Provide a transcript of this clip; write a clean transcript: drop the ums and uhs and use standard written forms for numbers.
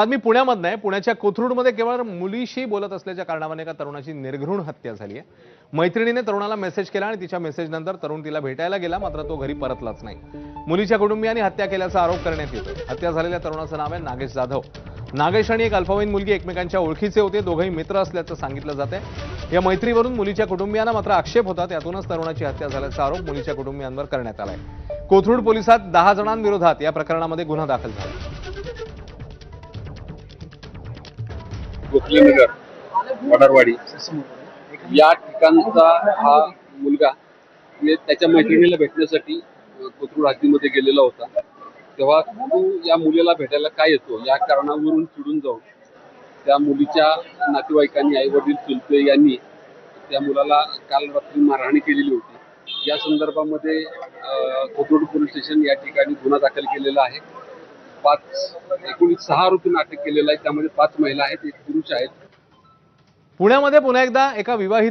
आज मी पुण्यामधनं आहे. पुण्याच्या कोथरूडमध्ये केवळ मुलीशी बोलत असल्याच्या कारणाने एका तरुणाची निर्घृण हत्या झाली आहे. मैत्रिणीने तरुणाला मेसेज केला आणि तिच्या मेसेजनंतर तरुण तिला भेटायला गेला, मात्र तो घरी परतलाच नाही. मुलीच्या कुटुंबियांनी हत्या केल्याचा आरोप करण्यात येतो. हत्या झालेल्या तरुणाचं नाव आहे नागेश जाधव. नागेश आणि एक अल्पवयीन मुलगी एकमेकांच्या ओळखीचे होते. दोघंही मित्र असल्याचं सांगितलं जाते. या मैत्रीवरून मुलीच्या कुटुंबियांना मात्र आक्षेप होता. त्यातूनच तरुणाची हत्या झाल्याचा आरोप मुलीच्या कुटुंबियांवर करण्यात आलाय. कोथरूड पोलिसात 10 जणांविरोधात या प्रकरणामध्ये गुन्हा दाखल झाला. गोखलेनगर वडारवाडी या ठिकाणचा हा मुलगा त्याच्या मैत्रिणीला भेटण्यासाठी कोथरूड हद्दीमध्ये गेलेला होता. तेव्हा तो या मुलीला भेटायला काय येतो या कारणावरून चिडून जाऊन त्या मुलीच्या नातेवाईकांनी, आई वडील, चुलते यांनी त्या मुलाला काल रात्री मारहाण केलेली होती. या संदर्भामध्ये कोथरूड पोलीस स्टेशन या ठिकाणी गुन्हा दाखल केलेला आहे. एकूण 6 आरोपींना अटक केलेला आहे. त्यामध्ये 5 महिला आहेत, 1 पुरुष आहेत. पुण्यामध्ये पुन्हा एकदा एका विवाहित